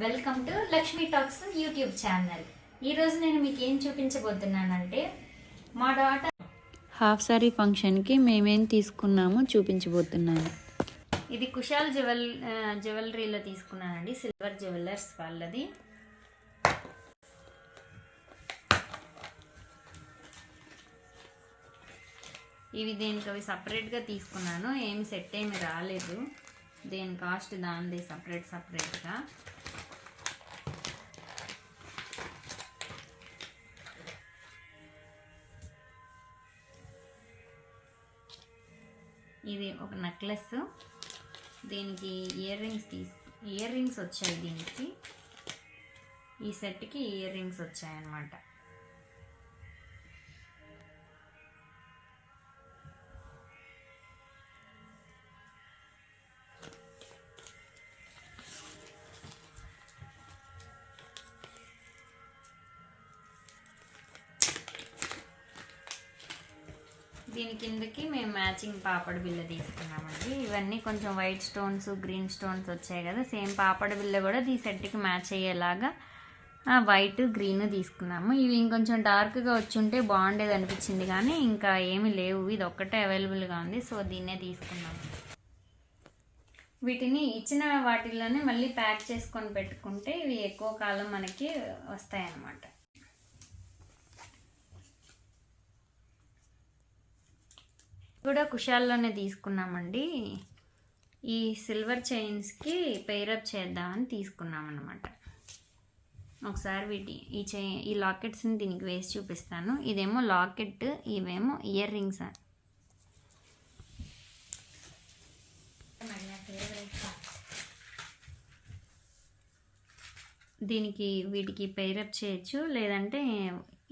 Welcome to Lakshmi talks YouTube channel. ఈరోజు నేను మీకు ఏం చూపించబోతున్నానంటే మా డాటర్ హాఫ్ సారీ ఫంక్షన్కి మేమేం తీసుకున్నామో చూపించబోతున్నాను. ఇది కుశాల్ జ్యువెలరీలో తీసుకున్నానండి, సిల్వర్ జ్యువెలర్స్ వాళ్ళది. ఇవి దేనికి అవి సపరేట్గా తీసుకున్నాను, ఏమి సెట్ ఏమి రాలేదు. దేని కాస్ట్ దానిది సపరేట్గా. ఇది ఒక నెక్లెస్, దీనికి ఇయర్ రింగ్స్ వచ్చాయి. దీనికి ఈ సెట్కి ఇయర్ రింగ్స్ వచ్చాయన్నమాట. దీని కిందకి మేము మ్యాచింగ్ పాపడ బిల్ల తీసుకున్నామండి. ఇవన్నీ కొంచెం వైట్ స్టోన్స్, గ్రీన్ స్టోన్స్ వచ్చాయి కదా, సేమ్ పాపడ బిల్ల కూడా ఈ సెట్కి మ్యాచ్ అయ్యేలాగా వైట్, గ్రీన్ తీసుకున్నాము. ఇవి ఇంకొంచెం డార్క్గా వచ్చి ఉంటే బాగుండేది అనిపించింది, కానీ ఇంకా ఏమీ లేవు, ఇది ఒక్కటే అవైలబుల్గా ఉంది, సో దీన్నే తీసుకున్నాము. వీటిని ఇచ్చిన వాటిల్లోనే మళ్ళీ ప్యాక్ చేసుకొని పెట్టుకుంటే ఇవి ఎక్కువ కాలం మనకి వస్తాయన్నమాట. కూడా కుషాల్లోనే తీసుకున్నామండి. ఈ సిల్వర్ చైన్స్కి పెయిరప్ చేద్దామని తీసుకున్నాం అన్నమాట. ఒకసారి ఈ లాకెట్స్ని దీనికి వేసి చూపిస్తాను. ఇదేమో లాకెట్, ఇవేమో ఇయర్ రింగ్స్. దీనికి వీటికి పెయిరప్ చేయొచ్చు, లేదంటే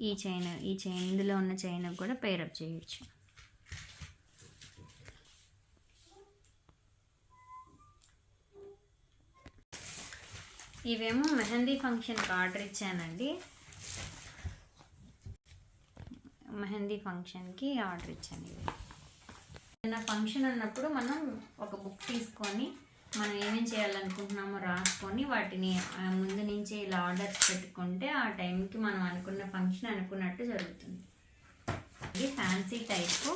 ఈ చైన్ ఇందులో ఉన్న చైన్ కూడా పెయిరప్ చేయొచ్చు. ఇవేమో మెహందీ ఫంక్షన్కి ఆర్డర్ ఇచ్చానండి. మెహందీ ఫంక్షన్కి ఆర్డర్ ఇచ్చాను. ఇవి ఏదైనా ఫంక్షన్ ఉన్నప్పుడు మనం ఒక బుక్ తీసుకొని మనం ఏమేమి చేయాలనుకుంటున్నామో రాసుకొని వాటిని ముందు నుంచే ఇలా ఆర్డర్స్ పెట్టుకుంటే ఆ టైంకి మనం అనుకున్న ఫంక్షన్ అనుకున్నట్టు జరుగుతుంది. ఇది ఫ్యాన్సీ టైపు,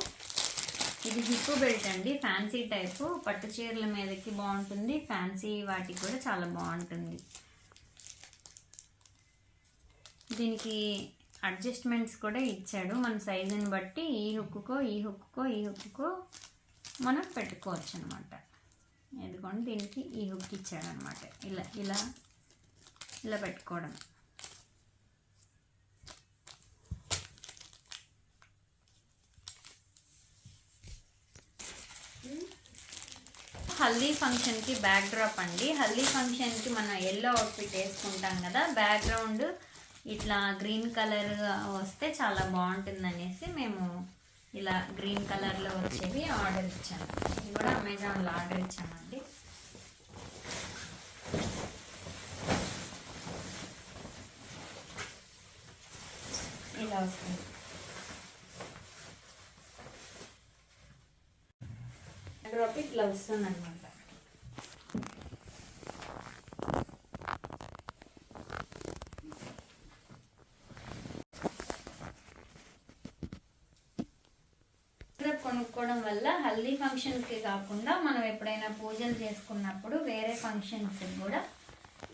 ఇది హిప్ బెల్ట్ అండి. ఫ్యాన్సీ టైపు పట్టు చీరల మీదకి బాగుంటుంది, ఫ్యాన్సీ వాటికి కూడా చాలా బాగుంటుంది. దీనికి అడ్జస్ట్మెంట్స్ కూడా ఇచ్చాడు, మన సైజుని బట్టి ఈ హుక్కుకో మనం పెట్టుకోవచ్చు అనమాట. ఎందుకంటే దీనికి ఈ హుక్ ఇచ్చాడు అనమాట. ఇలా పెట్టుకోవడం. హల్దీ ఫంక్షన్కి బ్యాక్ డ్రాప్ అండి. హల్దీ ఫంక్షన్కి మనం ఎల్లో అవుట్ఫిట్ వేసుకుంటాం కదా, బ్యాక్గ్రౌండ్ ఇట్లా గ్రీన్ కలర్ వస్తే చాలా బాగుంటుంది అనేసి మేము ఇలా గ్రీన్ కలర్లో వచ్చేవి ఆర్డర్ ఇచ్చాము. ఇది కూడా అమెజాన్లో ఆర్డర్ ఇచ్చామండి. ఇలా వస్తుంది. డ్రాప్ ఇట్లా వస్తుంది అనమాట. కొనుక్కోవడం వల్ల హల్దీ ఫంక్షన్కి కాకుండా మనం ఎప్పుడైనా పూజలు చేసుకున్నప్పుడు వేరే ఫంక్షన్స్కి కూడా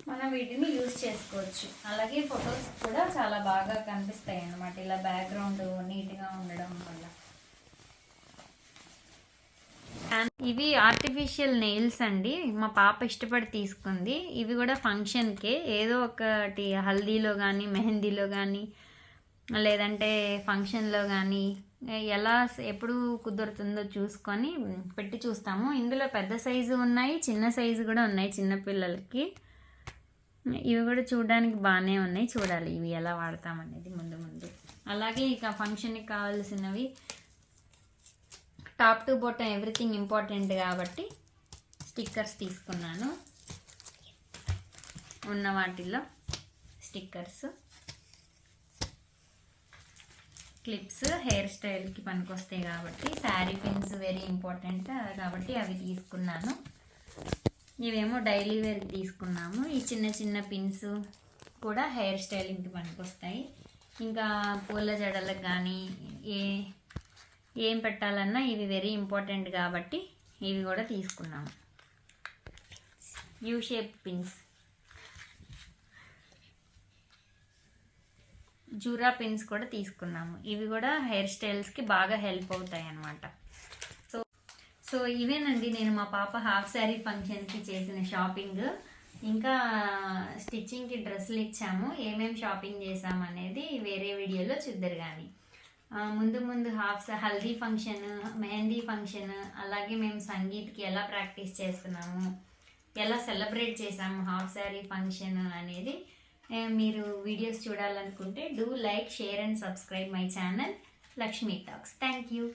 మనం వీటిని యూజ్ చేసుకోవచ్చు. అలాగే ఫొటోస్ కూడా చాలా బాగా కనిపిస్తాయి అన్నమాట, ఇలా బ్యాక్గ్రౌండ్ నీట్గా ఉండడం వల్ల. ఇవి ఆర్టిఫిషియల్ నెయిల్స్ అండి, మా పాప ఇష్టపడి తీసుకుంది. ఇవి కూడా ఫంక్షన్కే ఏదో ఒకటి హల్దీలో కానీ, మెహందీలో కానీ, లేదంటే ఫంక్షన్లో కానీ ఎలా ఎప్పుడు కుదురుతుందో చూసుకొని పెట్టి చూస్తాము. ఇందులో పెద్ద సైజు ఉన్నాయి, చిన్న సైజు కూడా ఉన్నాయి చిన్నపిల్లలకి. ఇవి కూడా చూడడానికి బాగానే ఉన్నాయి, చూడాలి ఇవి ఎలా వాడతామనేది ముందు. అలాగే ఇక ఫంక్షన్కి కావాల్సినవి top to bottom everything important కాబట్టి స్టిక్కర్స్ తీసుకున్నాను. ఉన్న వాటిల్లో స్టిక్కర్స్, క్లిప్స్ హెయిర్ స్టైల్కి పనికొస్తాయి కాబట్టి, శారీ పిన్స్ వెరీ ఇంపార్టెంట్ కాబట్టి అవి తీసుకున్నాను. ఇవేమో డైలీ వేర్కి తీసుకున్నాము. ఈ చిన్న చిన్న పిన్స్ కూడా హెయిర్ స్టైలింగ్కి పనికొస్తాయి. ఇంకా పూల జడలకు కానీ ఏం పెట్టాలన్నా ఇవి వెరీ ఇంపార్టెంట్ కాబట్టి ఇవి కూడా తీసుకున్నాము. యూ షేప్ పిన్స్, జూరా పిన్స్ కూడా తీసుకున్నాము. ఇవి కూడా హెయిర్ స్టైల్స్కి బాగా హెల్ప్ అవుతాయి అన్నమాట. సో ఇవేనండి నేను మా పాప హాఫ్ శారీ ఫంక్షన్కి చేసిన షాపింగ్. ఇంకా స్టిచ్చింగ్కి డ్రెస్సులు ఇచ్చాము. ఏమేమి షాపింగ్ చేసాము అనేది వేరే వీడియోలో చూద్దరు. కానీ ముందు హల్దీ ఫంక్షన్, మెహందీ ఫంక్షన్, అలాగే మేము సంగీత్కి ఎలా ప్రాక్టీస్ చేస్తున్నాము, ఎలా సెలబ్రేట్ చేసాము హాఫ్ శారీ ఫంక్షన్ అనేది మీరు వీడియోస్ చూడాలనుకుంటే do like, share and subscribe my channel Lakshmi talks. Thank you.